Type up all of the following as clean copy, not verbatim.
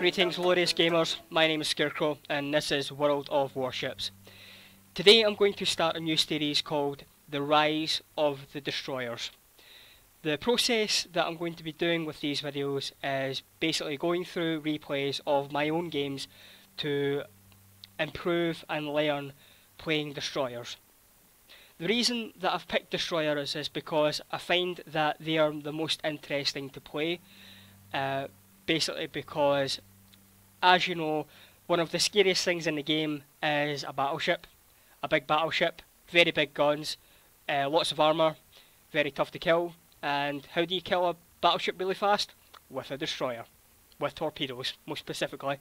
Greetings glorious gamers, my name is Scarecrow and this is World of Warships. Today I'm going to start a new series called The Rise of the Destroyers. The process that I'm going to be doing with these videos is basically going through replays of my own games to improve and learn playing destroyers. The reason that I've picked destroyers is because I find that they are the most interesting to play. Basically because, as you know, one of the scariest things in the game is a battleship. A big battleship, very big guns, lots of armour, very tough to kill. And how do you kill a battleship really fast? With a destroyer. With torpedoes, most specifically.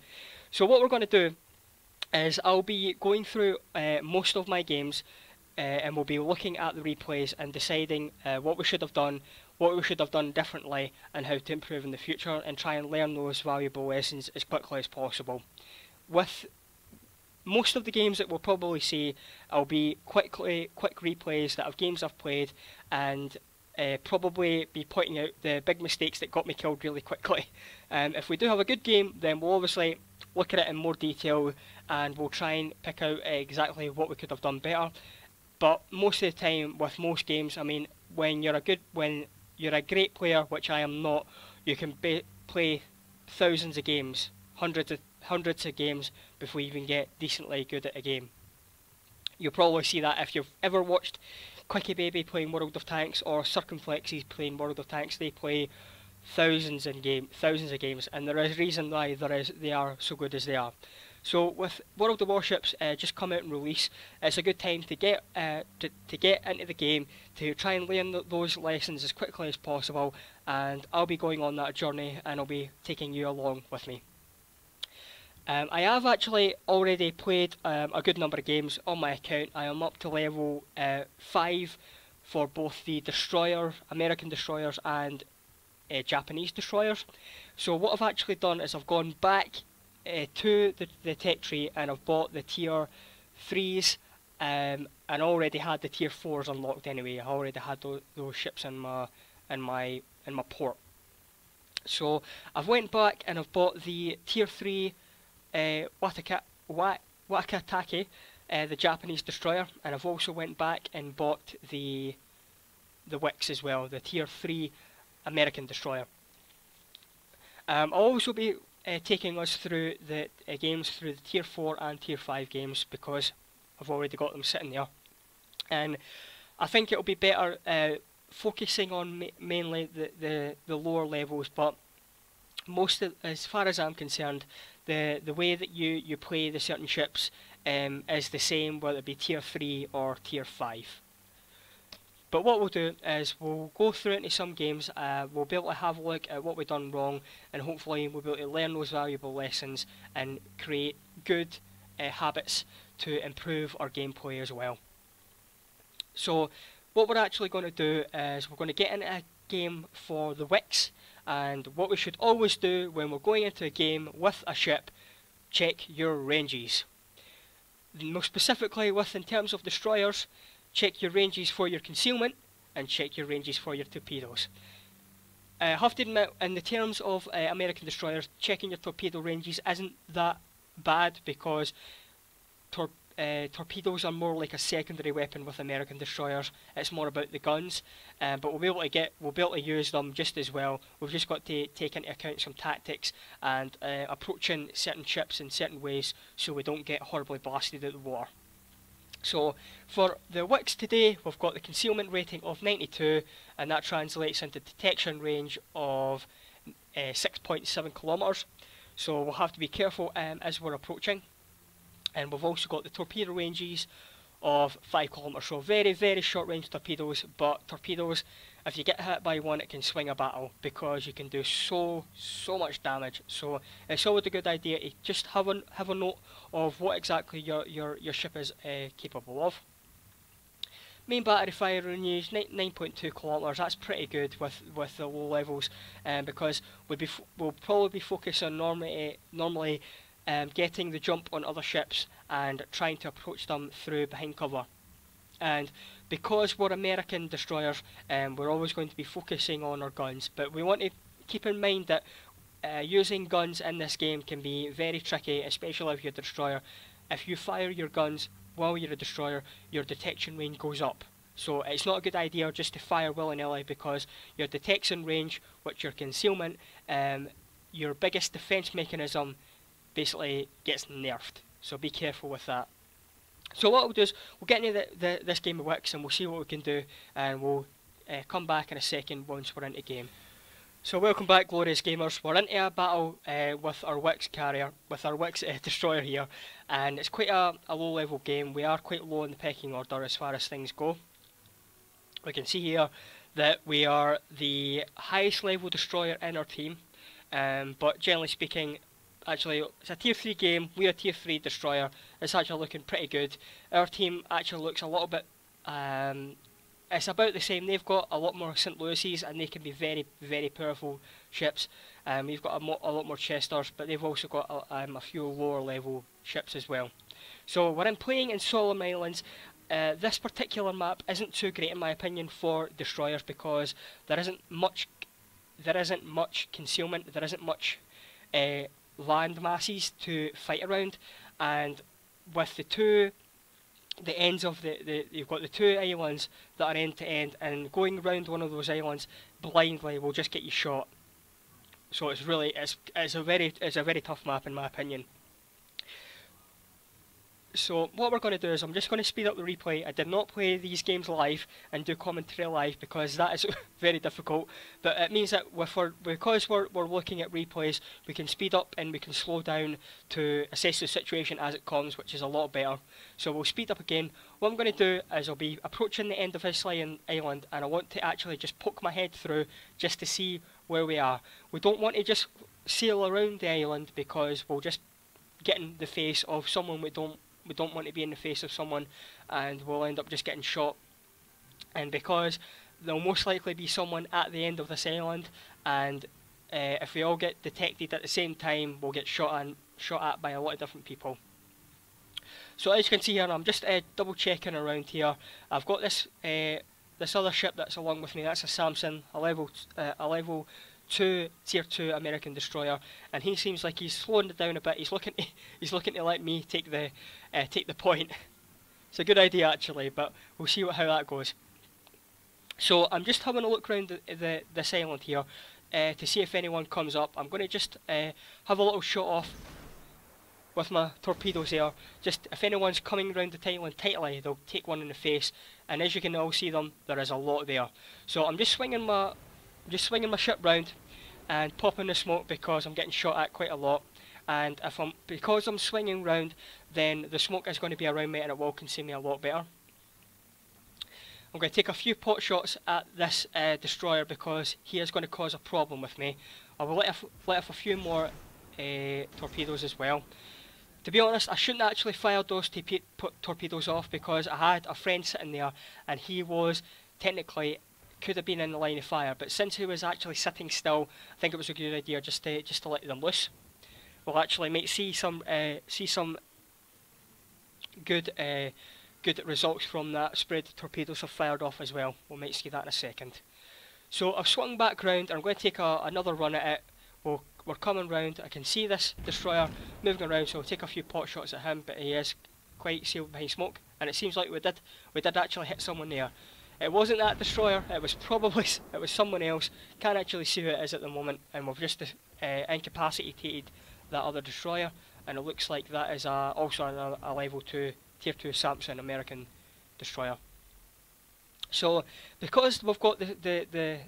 So what we're going to do is I'll be going through most of my games and we'll be looking at the replays and deciding what we should have done, what we should have done differently, and how to improve in the future, and try and learn those valuable lessons as quickly as possible. With most of the games that we'll probably see, I'll be quick replays of games I've played, and probably be pointing out the big mistakes that got me killed really quickly. If we do have a good game, then we'll obviously look at it in more detail, and we'll try and pick out exactly what we could have done better. But most of the time, with most games, I mean, when you're a great player, which I am not, you can play thousands of games, hundreds of games before you even get decently good at a game. You'll probably see that if you've ever watched Quickie Baby playing World of Tanks or Circumflexes playing World of Tanks. They play thousands of games, and there is a reason why they are so good as they are. So with World of Warships just come out and release, it's a good time to get into the game, to try and learn those lessons as quickly as possible, and I'll be going on that journey and I'll be taking you along with me. I have actually already played a good number of games on my account. I am up to level 5 for both the destroyer, American destroyers, and Japanese destroyers. So what I've actually done is I've gone back to the tech tree, and I've bought the tier 3s and already had the tier 4s unlocked anyway. I already had those ships in my port. So I've went back and I've bought the tier 3 Watakatake, the Japanese destroyer, and I've also went back and bought the Wicks as well, the tier 3 American destroyer. I'll also be taking us through the games through the tier 4 and tier 5 games, because I've already got them sitting there, and I think it'll be better focusing on mainly the lower levels. But as far as I'm concerned, the way that you play the certain ships is the same, whether it be tier 3 or tier 5. But what we'll do is we'll go through into some games, we'll be able to have a look at what we've done wrong, and hopefully we'll be able to learn those valuable lessons and create good habits to improve our gameplay as well. So what we're actually going to do is we're going to get into a game for the Wicks, and what we should always do when we're going into a game with a ship, check your ranges. More specifically, in terms of destroyers, check your ranges for your concealment and check your ranges for your torpedoes. I have to admit, in the terms of American destroyers, checking your torpedo ranges isn't that bad, because torpedoes are more like a secondary weapon with American destroyers. It's more about the guns, but we'll be able to use them just as well. We've just got to take into account some tactics and approaching certain ships in certain ways so we don't get horribly blasted out of the water. So for the Wicks today, we've got the concealment rating of 92, and that translates into detection range of 6.7 kilometers. So we'll have to be careful as we're approaching. And we've also got the torpedo ranges of 5 kilometers. So very, very short range torpedoes, but torpedoes, if you get hit by one, it can swing a battle, because you can do so much damage. So it's always a good idea to just have a note of what exactly your ship is capable of. Main battery fire range 9.2 kilometers. That's pretty good with the low levels, because we'll probably be focused on normally getting the jump on other ships and trying to approach them through behind cover. And because we're American destroyers, we're always going to be focusing on our guns, but we want to keep in mind that using guns in this game can be very tricky, especially if you're a destroyer. If you fire your guns while you're a destroyer, your detection range goes up. So it's not a good idea just to fire willy-nilly, because your detection range, which your concealment, your biggest defense mechanism, basically gets nerfed. So be careful with that. So what we'll do is we'll get into this game of Wix and we'll see what we can do, and we'll come back in a second once we're into game. So welcome back, glorious gamers. We're into a battle with our Wix carrier, with our Wix destroyer here, and it's quite a low level game. We are quite low in the pecking order as far as things go. We can see here that we are the highest level destroyer in our team, but generally speaking, actually it's a tier 3 game. We're a tier 3 destroyer. It's actually looking pretty good. Our team actually looks a little bit it's about the same. They've got a lot more St. Louis's and they can be very, very powerful ships. We've got a lot more Chesters, but they've also got a few lower level ships as well. So when I'm playing in Solomon Islands, this particular map isn't too great in my opinion for destroyers, because there isn't much concealment, there isn't much land masses to fight around, and with the ends of you've got the two islands that are end to end, and going around one of those islands blindly will just get you shot. So it's a very tough map in my opinion. So what we're going to do is I'm just going to speed up the replay. I did not play these games live and do commentary live because that is very difficult, but it means that because we're looking at replays, we can speed up and we can slow down to assess the situation as it comes, which is a lot better. So we'll speed up again. What I'm going to do is I'll be approaching the end of this island, and I want to actually just poke my head through just to see where we are. We don't want to just sail around the island, because we'll just get in the face of someone we don't want to be in the face of someone, and we'll end up just getting shot. And because there'll most likely be someone at the end of this island, and if we all get detected at the same time, we'll get shot at by a lot of different people. So as you can see here, I'm just double checking around here. I've got this other ship that's along with me. That's a Samson, a level 2 tier 2 American destroyer, and he seems like he's slowing it down a bit. He's looking to let me take the point. It's a good idea actually, but we'll see how that goes. So I'm just having a look around this island here to see if anyone comes up. I'm going to just have a little shot off with my torpedoes there. Just if anyone's coming around the island tightly, they'll take one in the face, and as you can all see them, there is a lot there. So I'm just swinging my ship round and popping the smoke because I'm getting shot at quite a lot, and because I'm swinging round, then the smoke is going to be around me and it will consume me a lot better. I'm going to take a few pot shots at this destroyer because he is going to cause a problem with me. I will let off a few more torpedoes as well. To be honest, I shouldn't actually fire those torpedoes off, because I had a friend sitting there and he was technically could have been in the line of fire, but since he was actually sitting still, I think it was a good idea just to let them loose. We'll actually see some good results from that spread the torpedoes have fired off as well. We might see that in a second. So I've swung back round and I'm going to take another run at it. We're coming round. I can see this destroyer moving around, so I'll take a few pot shots at him, but he is quite sealed behind smoke, and it seems like we did actually hit someone there. It wasn't that destroyer, it was someone else. Can't actually see who it is at the moment, and we've just incapacitated that other destroyer, and it looks like that is also a level 2 tier 2 Samson American destroyer. So because we've got the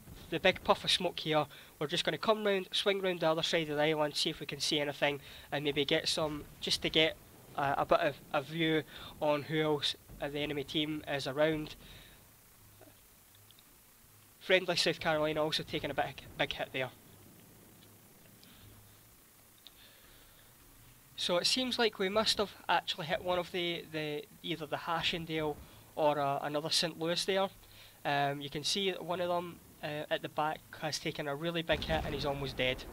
big puff of smoke here, we're just going to come round, swing round the other side of the island, see if we can see anything, and maybe get some, just to get a bit of a view on who else the enemy team is around. Friendly South Carolina also taking a big hit there. So it seems like we must have actually hit one of either the Hashindale or another St. Louis there. You can see that one of them at the back has taken a really big hit and he's almost dead.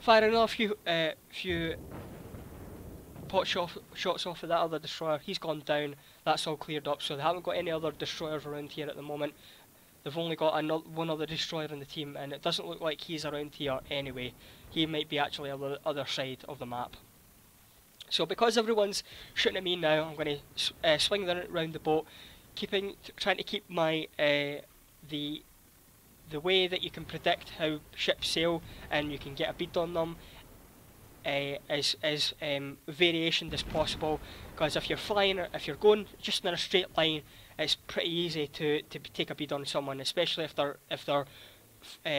Firing another few pot shots off of that other destroyer. He's gone down. That's all cleared up, so they haven't got any other destroyers around here at the moment. they've only got one other destroyer in the team, and it doesn't look like he's around here anyway. He might be actually on the other side of the map. So because everyone's shooting at me now, I'm going to swing around the boat, trying to keep my the way that you can predict how ships sail and you can get a bead on them as variation as possible. Because if you're going just in a straight line, it's pretty easy to take a bead on someone, especially if they're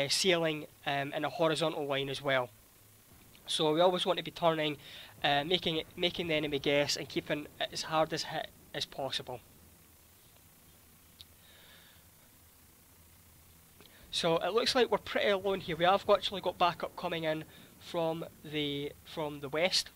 sailing in a horizontal line as well. So we always want to be turning, making the enemy guess, and keeping it as hard as hit as possible. So it looks like we're pretty alone here. We have actually got backup coming in from the west.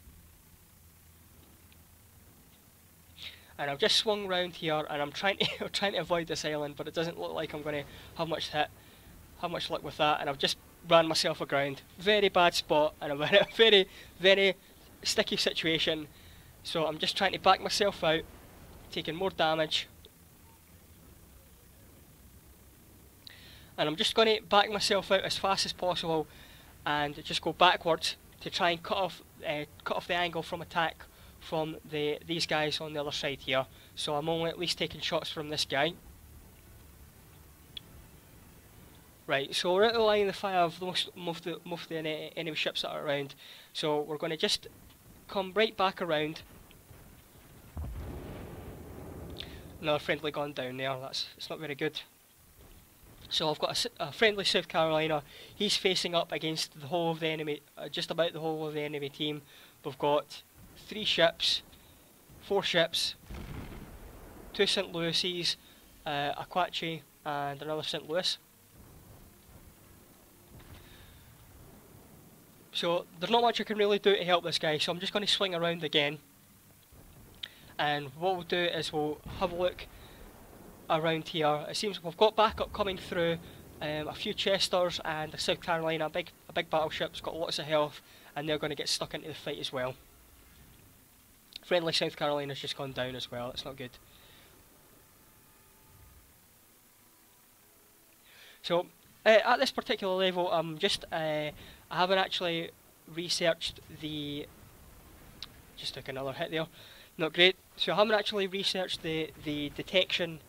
And I've just swung round here, and I'm trying to avoid this island, but it doesn't look like I'm going to have much luck with that. And I've just ran myself aground. Very bad spot, and I'm in a very, very sticky situation. So I'm just trying to back myself out, taking more damage. And I'm just going to back myself out as fast as possible, and just go backwards to try and cut off the angle from attack from these guys on the other side here. So I'm only at least taking shots from this guy. Right, so we're out of the line of fire of most of the enemy ships that are around. So we're going to just come right back around. Another friendly gone down there. It's not very good. So I've got a friendly South Carolina. He's facing up against the whole of the enemy, just about the whole of the enemy team. We've got 4 ships, 2 St. Louis's, a Quachi, and another St. Louis. So there's not much I can really do to help this guy, so I'm just going to swing around again. And what we'll do is we'll have a look around here. It seems we've got backup coming through, a few Chesters and a South Carolina, a big battleship's got lots of health, and they're going to get stuck into the fight as well. Friendly South Carolina's just gone down as well. It's not good. So at this particular level, I haven't actually researched the. Just took another hit there. Not great. So I haven't actually researched the detection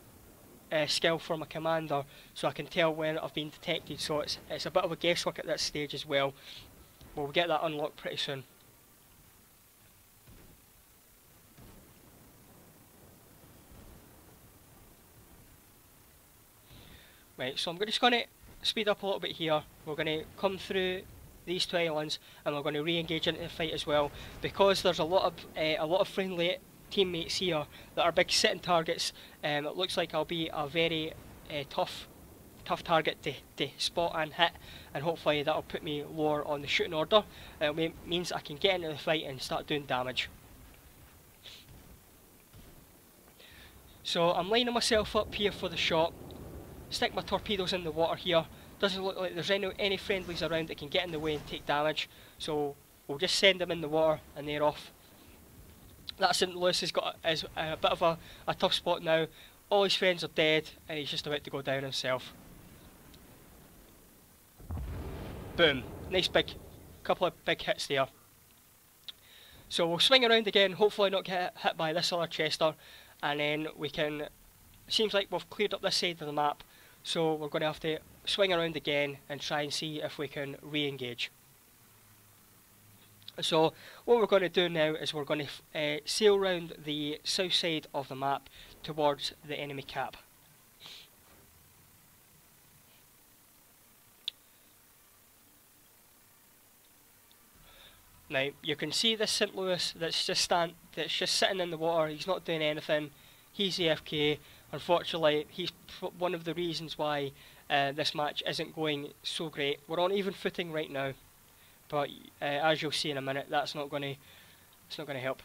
skill for my commander, so I can tell when I've been detected. So it's a bit of a guesswork at this stage as well. We'll get that unlocked pretty soon. Right, so I'm just going to speed up a little bit here. We're going to come through these 2 islands, and we're going to re-engage into the fight as well, because there's a lot of friendly teammates here that are big sitting targets. It looks like I'll be a very tough target to spot and hit, and hopefully that'll put me lower on the shooting order. It means I can get into the fight and start doing damage. So I'm lining myself up here for the shot. Stick my torpedoes in the water here. Doesn't look like there's any friendlies around that can get in the way and take damage, so we'll just send them in the water and they're off. That St. Louis has got a bit of a tough spot now. All his friends are dead and he's just about to go down himself. Boom. Nice couple of big hits there. So we'll swing around again, hopefully not get hit by this other Chester, and then we can. Seems like we've cleared up this side of the map, so we're going to have to swing around again and try and see if we can re-engage. So what we're going to do now is we're going to sail round the south side of the map towards the enemy cap. Now you can see this St. Louis that's just sitting in the water. He's not doing anything. He's AFK. Unfortunately, he's one of the reasons why this match isn't going so great. We're on even footing right now, but as you'll see in a minute, it's not going to help.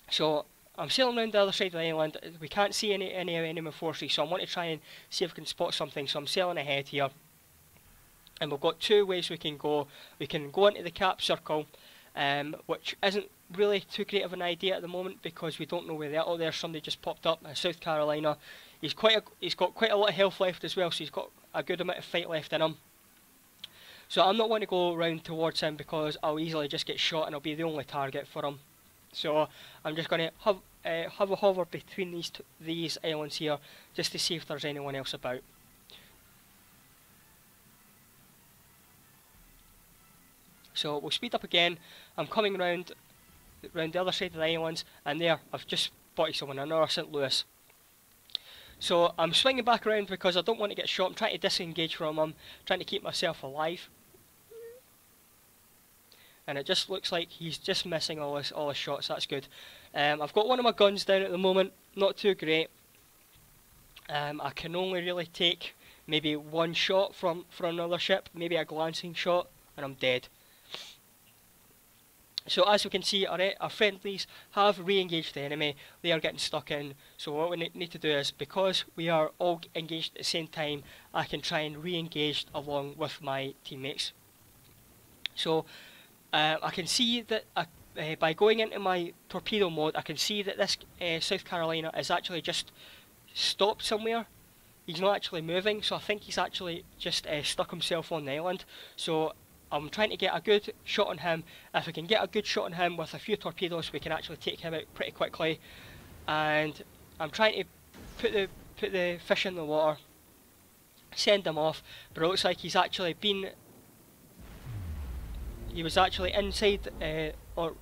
So I'm sailing around the other side of the island. We can't see any enemy forces, so I want to try and see if we can spot something. So I'm sailing ahead here, and we've got 2 ways we can go. We can go into the cap circle, which isn't really too great of an idea at the moment because we don't know where they are. Oh, there's somebody just popped up, South Carolina. he's got quite a lot of health left as well, so he's got a good amount of fight left in him. So I'm not going to go round towards him because I'll easily just get shot and I'll be the only target for him. So I'm just going to have a hover between these islands here just to see if there's anyone else about. So we'll speed up again. I'm coming round the other side of the islands, and there, I've just spotted someone, another St. Louis. So I'm swinging back around because I don't want to get shot. I'm trying to disengage from him, trying to keep myself alive. And it just looks like he's just missing all his shots. That's good. I've got one of my guns down at the moment, not too great. I can only really take maybe one shot from another ship, maybe a glancing shot, and I'm dead. So as we can see, our friendlies have re-engaged the enemy. They are getting stuck in. So what we need to do is, because we are all engaged at the same time, I can try and re-engage along with my teammates. So I can see that by going into my torpedo mode, I can see that this South Carolina is actually just stopped somewhere. He's not actually moving, so I think he's actually just stuck himself on the island. So I'm trying to get a good shot on him. If we can get a good shot on him with a few torpedoes, we can actually take him out pretty quickly. And I'm trying to put the fish in the water, send him off, but it looks like he's actually been... He was actually inside, or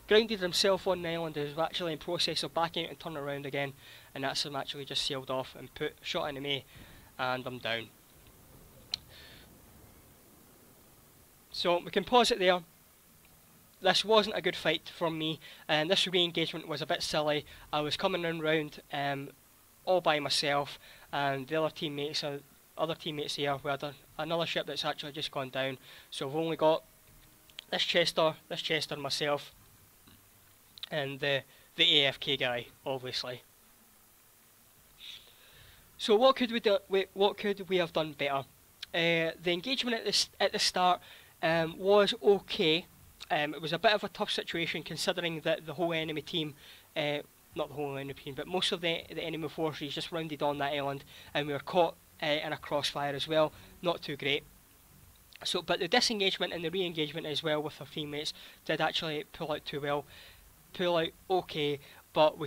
grounded himself on the island. He was actually in process of backing out and turning around again, and that's him actually just sailed off and shot into me, and I'm down. So we can pause it there. This wasn't a good fight from me, and this re-engagement was a bit silly. I was coming round all by myself, and the other teammates here, we had another ship that's actually just gone down. So we've only got this Chester, myself, and the AFK guy, obviously. So what could we do? What could we have done better? The engagement at the start was okay. It was a bit of a tough situation considering that the whole enemy team, not the whole enemy team, but most of the enemy forces just rounded on that island, and we were caught in a crossfire as well. Not too great. So, but the disengagement and the re-engagement as well with our teammates did actually pull out okay, but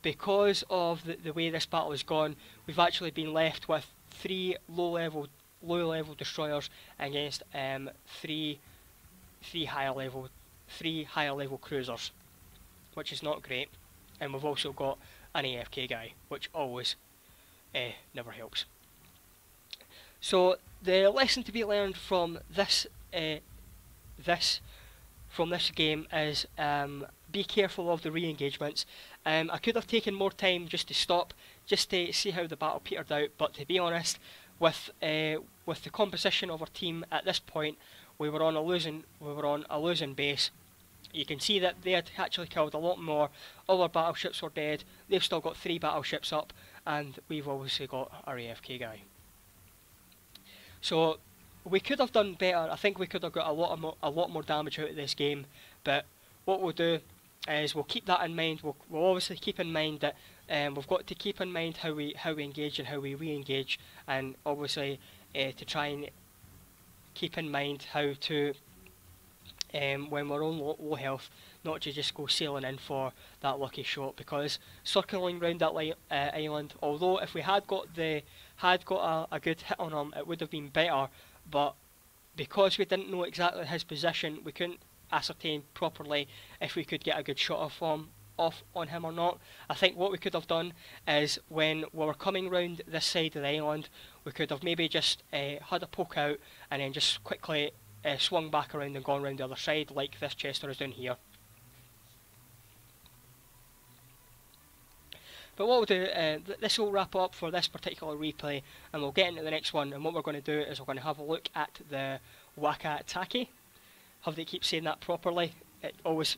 because of the way this battle has gone, we've actually been left with 3 low level destroyers against 3 higher level cruisers, which is not great. And we've also got an AFK guy, which always never helps. So the lesson to be learned from this game is be careful of the re-engagements. I could have taken more time just to stop, just to see how the battle petered out, but to be honest, with the composition of our team at this point, we were on a losing base. You can see that they had actually killed a lot more. All our battleships were dead. They've still got 3 battleships up, and we've obviously got our AFK guy. So we could have done better. I think we could have got a lot more damage out of this game. But what we'll do is we'll keep that in mind. We'll obviously keep in mind that we've got to keep in mind how we engage and how we re-engage, and obviously to try and keep in mind how to when we're on low health, not to just go sailing in for that lucky shot, because circling around that island, although if we had got a good hit on him, it would have been better, but because we didn't know exactly his position, we couldn't ascertain properly if we could get a good shot off on him or not. I think what we could have done is, when we were coming round this side of the island, we could have maybe just had a poke out and then just quickly swung back around and gone round the other side, like this Chester is doing here. But what we'll do, this will wrap up for this particular replay, and we'll get into the next one. And what we're going to do is we're going to have a look at the Wakatake. Have to keep saying that properly, it always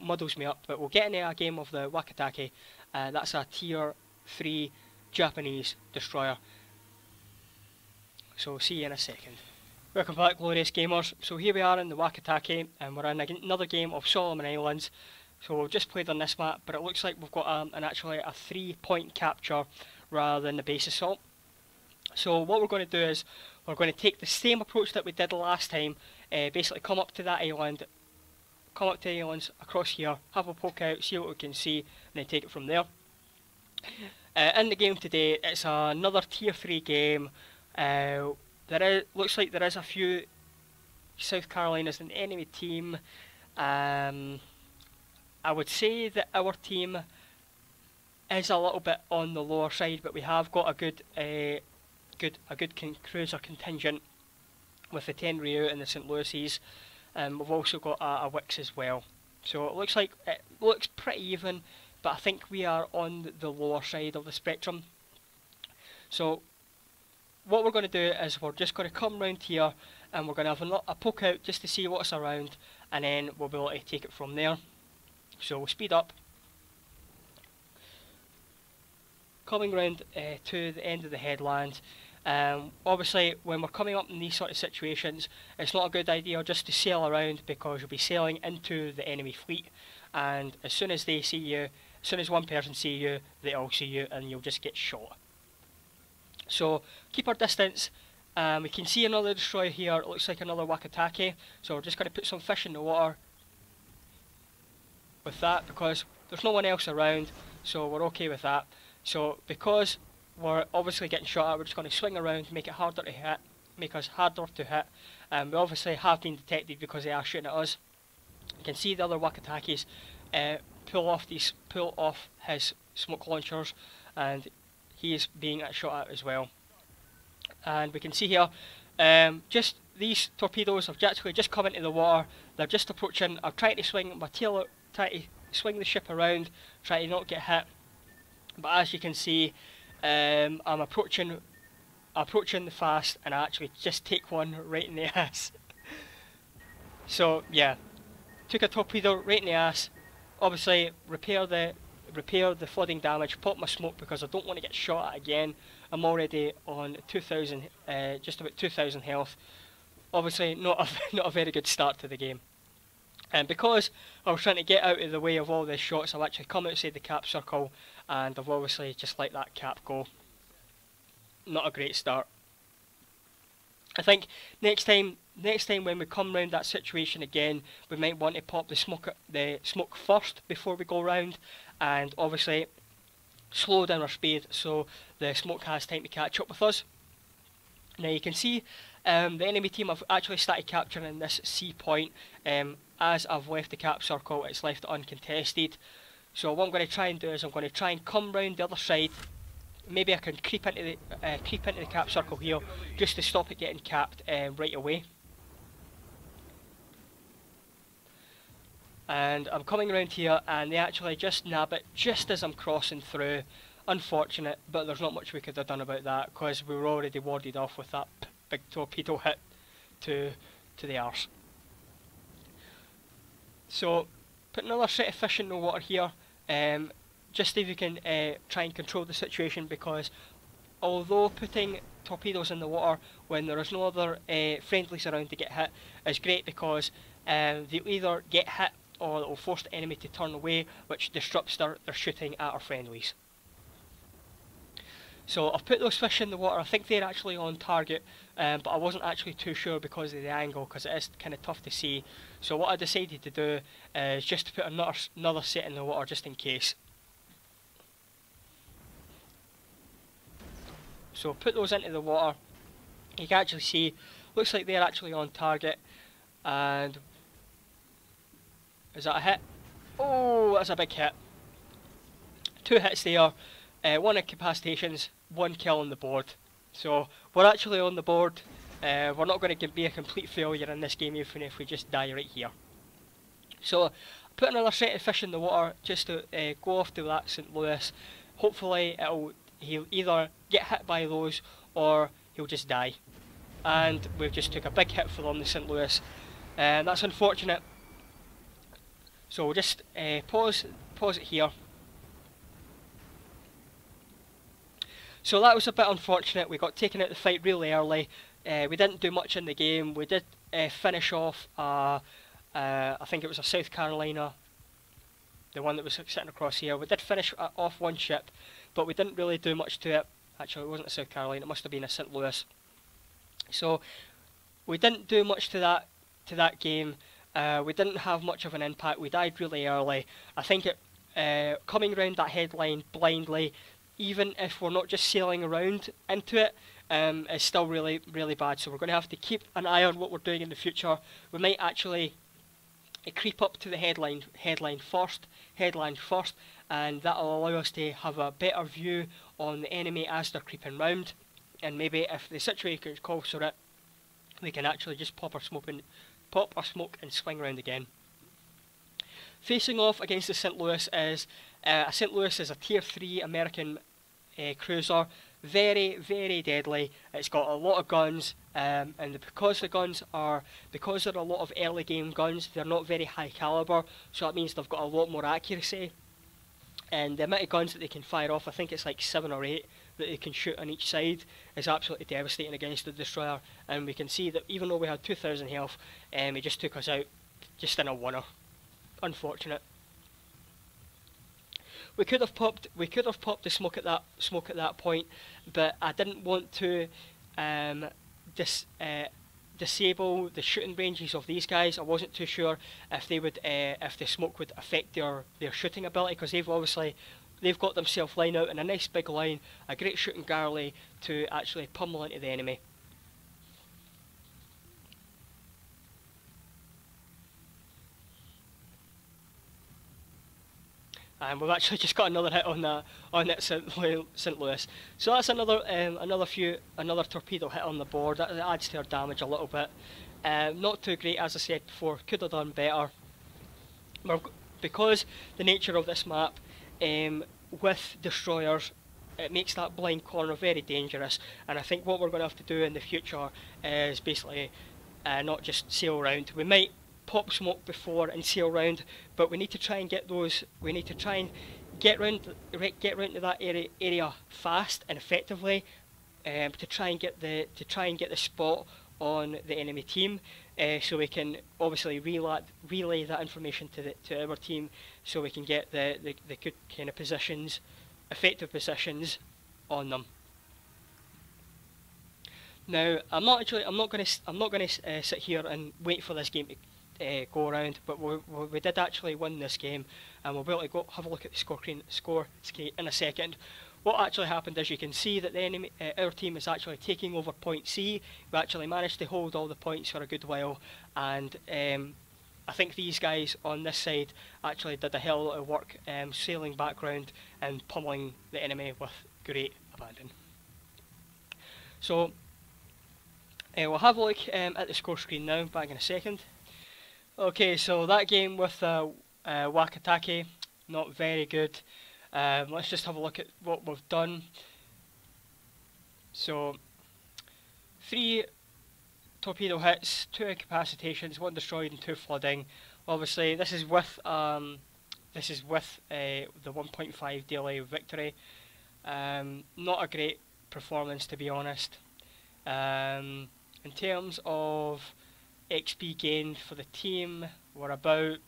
muddles me up. But we'll get into a game of the Wakatake. That's a tier 3 Japanese destroyer. So see you in a second. Welcome back, glorious gamers. So here we are in the Wakatake, and we're in another game of Solomon Islands. So we've just played on this map, but it looks like we've got actually a 3-point capture rather than the base assault. So what we're going to do is we're going to take the same approach that we did last time, basically come up to that island, come up to the islands across here, have a poke out, see what we can see, and then take it from there. In the game today, it's another tier 3 game. Looks like there is a few South Carolinas in the enemy team. I would say that our team is a little bit on the lower side, but we have got a good cruiser contingent with the 10 Rio and the St. Louis's. We've also got a Wix as well. So it looks pretty even, but I think we are on the lower side of the spectrum. So what we're going to do is we're just going to come round here and we're going to have a poke out just to see what's around, and then we'll be able to take it from there. So we'll speed up. Coming round to the end of the headland. Obviously when we're coming up in these sort of situations, it's not a good idea just to sail around, because you'll be sailing into the enemy fleet, and as soon as they see you, as soon as one person sees you, they all see you and you'll just get shot. So keep our distance. We can see another destroyer here. It looks like another Wakatake, so we're just going to put some fish in the water with that, because there's no one else around, so we're okay with that. So because we're obviously getting shot at, we're just going to swing around, make it harder to hit, make us harder to hit. We obviously have been detected because they are shooting at us. You can see the other Wakatakes pull off his smoke launchers, and he is being shot at as well. And we can see here, just these torpedoes have actually just come into the water. They're just approaching. I'm trying to swing my tail out, trying to swing the ship around, trying to not get hit. But as you can see, I'm approaching the fast, and I actually just take one right in the ass. So yeah, took a torpedo right in the ass. Obviously repair the flooding damage, pop my smoke because I don't want to get shot at again. I'm already on 2,000, just about 2,000 health. Obviously not a very good start to the game. And because I was trying to get out of the way of all the shots, I've actually come outside the cap circle, and I've obviously just let that cap go. Not a great start. I think next time when we come round that situation again, we might want to pop the smoke first before we go round, and obviously slow down our speed so the smoke has time to catch up with us. Now you can see the enemy team have actually started capturing this C point. As I've left the cap circle, it's left uncontested. So what I'm going to try and do is I'm going to try and come round the other side. Maybe I can creep into the cap circle here just to stop it getting capped right away. And I'm coming around here, and they actually just nab it just as I'm crossing through. Unfortunate, but there's not much we could have done about that because we were already warded off with that big torpedo hit to the arse. So put another set of fish in the water here, just if you can try and control the situation, because although putting torpedoes in the water when there is no other friendlies around to get hit is great, because they'll either get hit or it will force the enemy to turn away, which disrupts their shooting at our friendlies. So I've put those fish in the water. I think they're actually on target, but I wasn't actually too sure because of the angle, because it is kind of tough to see. So what I decided to do is just to put another set in the water just in case. So put those into the water. You can actually see, looks like they're actually on target. And is that a hit? Oh, that's a big hit. 2 hits there, 1 incapacitations, 1 kill on the board. So we're actually on the board. We're not going to be a complete failure in this game even if we just die right here. So put another set of fish in the water just to go off to that St. Louis. Hopefully he'll either get hit by those or he'll just die. And we've just took a big hit from the St. Louis. That's unfortunate. So we'll just pause it here. So that was a bit unfortunate. We got taken out of the fight really early. We didn't do much in the game. We did finish off, I think it was a South Carolina, the one that was sitting across here. We did finish off one ship. but we didn't really do much to it. Actually, it wasn't a South Carolina, it must have been a St. Louis. So we didn't do much to that game. We didn't have much of an impact. We died really early. I think coming around that headline blindly, even if we're not just sailing around into it, is still really, really bad. So we're going to have to keep an eye on what we're doing in the future. We might actually creep up to the headline first, and that'll allow us to have a better view on the enemy as they're creeping round. And maybe if the situation calls for it, we can actually just pop our smoke and swing round again. Facing off against the St. Louis is St. Louis is a Tier 3 American cruiser, very, very deadly. It's got a lot of guns, and because they're a lot of early game guns, they're not very high caliber, so that means they've got a lot more accuracy. And the amount of guns that they can fire off, I think it's like 7 or 8 that they can shoot on each side, is absolutely devastating against the destroyer. And we can see that even though we had 2,000 health, he just took us out just in a oneer. Unfortunate. We could have popped the smoke at that point, but I didn't want to disable the shooting ranges of these guys. I wasn't too sure if the smoke would affect their shooting ability, because they've got themselves lined out in a nice big line, a great shooting gallery to actually pummel into the enemy. And we've actually just got another hit on that St. Louis. So that's another torpedo hit on the board. That adds to our damage a little bit. Not too great, as I said before. Could have done better. Because the nature of this map, with destroyers, it makes that blind corner very dangerous. And I think what we're going to have to do in the future is basically not just sail around. We might pop smoke before and sail round, but we need to try and get round to that area fast and effectively, to try and get the spot on the enemy team, so we can obviously relay that information to our team, so we can get the good kind of positions, effective positions on them. Now, I'm not going to sit here and wait for this game to go around, but we did actually win this game, and we'll be able to go have a look at the score screen in a second. What actually happened is, you can see that our team is actually taking over point C. We actually managed to hold all the points for a good while, and I think these guys on this side actually did a hell of a lot of work, sailing back round and pummeling the enemy with great abandon. So we'll have a look at the score screen now, back in a second. Okay, so that game with Wakatake, not very good. Let's just have a look at what we've done. So 3 torpedo hits, 2 incapacitations, 1 destroyed and 2 flooding. Obviously this is with the 1.5 delay victory. Not a great performance, to be honest. In terms of XP gained for the team, we're about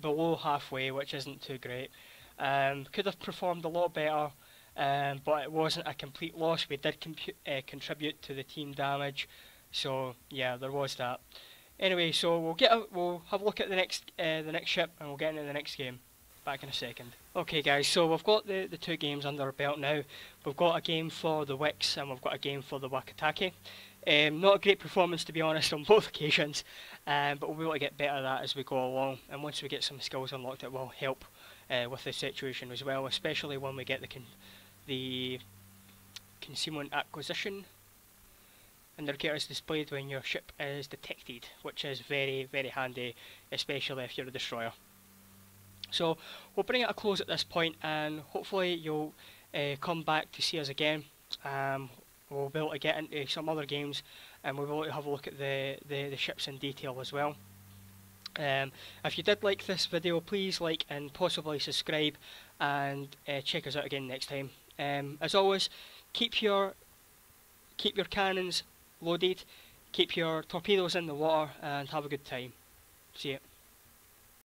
below halfway, which isn't too great. Could have performed a lot better, but it wasn't a complete loss. We did contribute to the team damage, so yeah, there was that. Anyway, so we'll have a look at the next ship, and we'll get into the next game. Back in a second. Okay guys, so we've got the 2 games under our belt now. We've got a game for the Wicks and we've got a game for the Wakatake. Not a great performance, to be honest, on both occasions, but we'll be able to get better at that as we go along, and once we get some skills unlocked, it will help with the situation as well, especially when we get the concealment acquisition indicator is displayed when your ship is detected, which is very, very handy, especially if you're a destroyer. So we'll bring it a close at this point, and hopefully you'll come back to see us again. We'll be able to get into some other games, and we'll be able to have a look at the ships in detail as well. If you did like this video, please like and possibly subscribe, and check us out again next time. As always, keep your cannons loaded, keep your torpedoes in the water, and have a good time. See ya.